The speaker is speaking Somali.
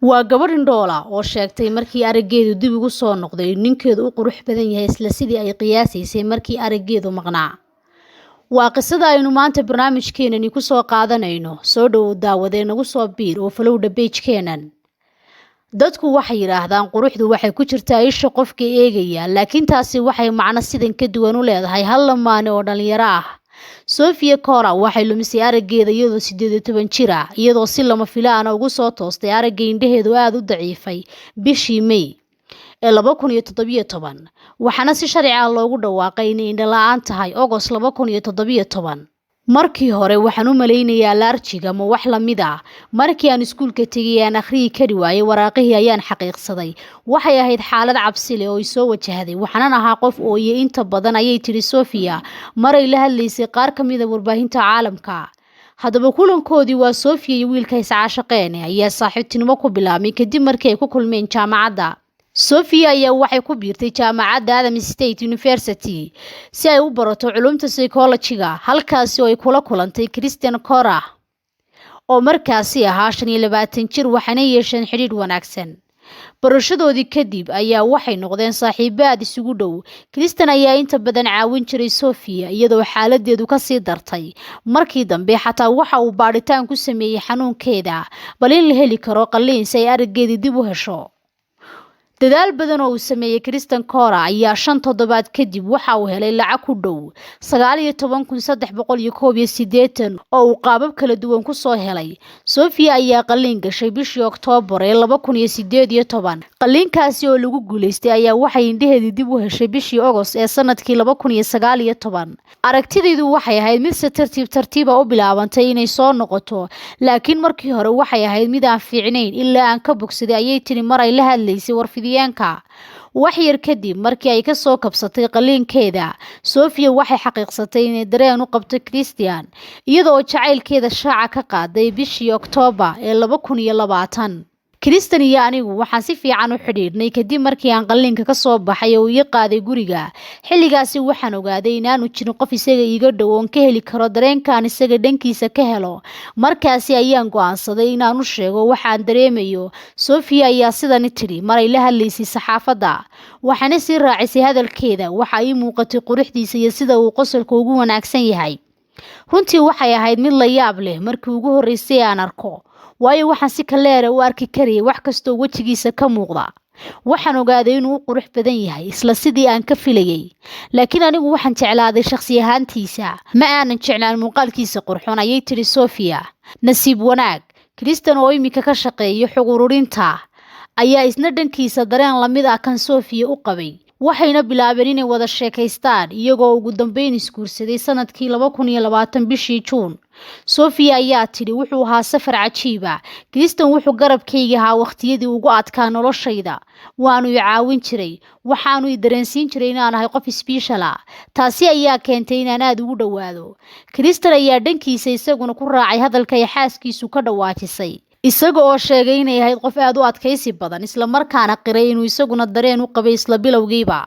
Waa gabadh indhoola oo sheegtay markii araggeedu dib ugu soo noqday ninkeedu u qurux badan yahay isla sidii ay qiyaasaysay markii araggeedu maqnaa. Waa qisada aynu maanta barnaamijkeenani ku soo qaadanayno. Soo dhow daawadee nagu soo biir oo folowda page-keenan. Dadku waxay yiraahdaan quruxdu waxay ku jirtaa isha qofka eegaya, laakiin taasi waxay macno sidan ka duwan u leedahay hal lamaane oo dhalinyaro ah. Sofia Cora waxay lumisay araggeeda iyadoo 18 jir ah, iyadoo si lama filaan ugu soo toostay aragga indhaheedu aad u daciifay bishii May ee 2017, waxaana si sharci ah loogu dhawaaqay inay indho la'aan tahay August 2017. Markii hore waxaan u maleynayaa allergiga ama wax la mid ah. Markii aan iskuulka tegay aan akhriyi kari waayay waraaqihii ayaan xaqiiqsaday. Waxay ahayd xaalad cabsi leh oo soo wajahday. Waxaan ahaa qof ooyay inta badan, ayay tiri Sofia maray la hadlaysay qaar ka mid ah warbaahinta caalamka. Haddaba kulankoodii waa Sofia iyo wiilka iscaashaqeen ayaa saaxiibtinimo ku bilaabmay kadib markii ay ku kulmeen jaamacadda. Sofia ayaa waxay ku biirtay jaamacadda Adams State University si ay u barato culumta psychology-ga, halkaas oo ay kula kulantay Christian Cora oo markaasi ahaa 25 jir, waxaana yeesheen xiriir wanaagsan. Barashadoodii kadib ayaa waxay noqdeen saaxiibo aad isugu dhow. Christian ayaa inta badan caawin jiray Sofia iyadoo xaaladeedu ka sii dartay. Markii dambe xataa waxa uu baaritaan ku sameeyay xanuunkeeda, bal in la heli karo qalliin si ay araggeeda dib u hesho. Dadaal badan oo uu sameeyay Christian Cora ayaa 5 toddobaad kadib waxa uu helay lacag ku dhow 19,381 oo uu qaabab kala duwan ku soo helay. Sofia ayaa qalliin gashay bishii Oktoobar ee 2018. Qalliinkaasi oo lagu guuleystay ayaa waxay indhaheedii dib u heshay bishii August ee sanadkii 2019. Aragtideedu waxay ahayd mid si tartiib ah u bilaabantay inay soo noqoto, laakiin markii hore waxay ahayd mid aan fiicnayn ilaa aan ka bogsaday, ayay tiri mar ay la hadlaysay wax yar kadib markii ay ka soo kabsatay qalliinkeeda. Sofia waxay xaqiiqsatay inay dareen u qabto Christian, iyadoo jacaylkeeda shaaca ka qaaday bishii Oktoobar ee 2020. Christian iyo anigu waxaan si fiican u xidhiidhnay kadib markii aan qalliinka ka soo baxay oo ii qaaday guriga. Xilligaasi waxaan ogaaday inaanu jirin qof isaga iiga dhow oon ka heli karo dareenkaan isaga dhankiisa ka helo. Markaasi ayaan go'aansaday inaan u sheego waxaan dareemayo. Sofia ayaa sidan tiri maray la hadlaysay saxaafadda, waxaana sii raacisay hadalkeeda. Waxa ii muuqatay quruxdiisa iyo sida uu qosolka ugu wanaagsan yahay. Runtii waxay ahayd mid la yaab leh markii ugu horeysay aan arko, waayo waxaan si kaleer u arki kariyay wax kasta oo wajigiisa ka muuqda. Waxaan ogaaday inuu qurux badan yahay isla sidii aan ka filayay, laakiin anigu waxaan jeclaaday shakhsi ahaantiisa, ma aanan jeclaan muuqaalkiisa qurxoon, ayay tiri Sofia. Nasiib wanaag, Christian oo imika ka shaqeeya xog ururinta ayaa isna dhankiisa dareen la mid ah kan Sofia u qabay. Waxayna bilaabeen inay wada sheekaystaan iyagoo ugu dambeyn isguursaday sanadkii 2020 bishii June. Sofia ayaa tiri wuxuu ahaa safar cajiib ah. Christian wuxuu garabkayga ahaa waqtiyadii ugu adkaa noloshayda. Waanu i caawin jiray, waxaanu i dareensiin jiray inaan ahay qof special ah. Taasi ayaa keentay inaan aad ugu dhawaado. Christian ayaa dhankiisa isaguna ku raacay hadalka ay xaaskiisu ka dhawaajisay, isaga oo sheegay inay ahayd qof aad u adkaysi badan, isla markaana qiray inuu isaguna dareen u qabay isla bilowgiiba.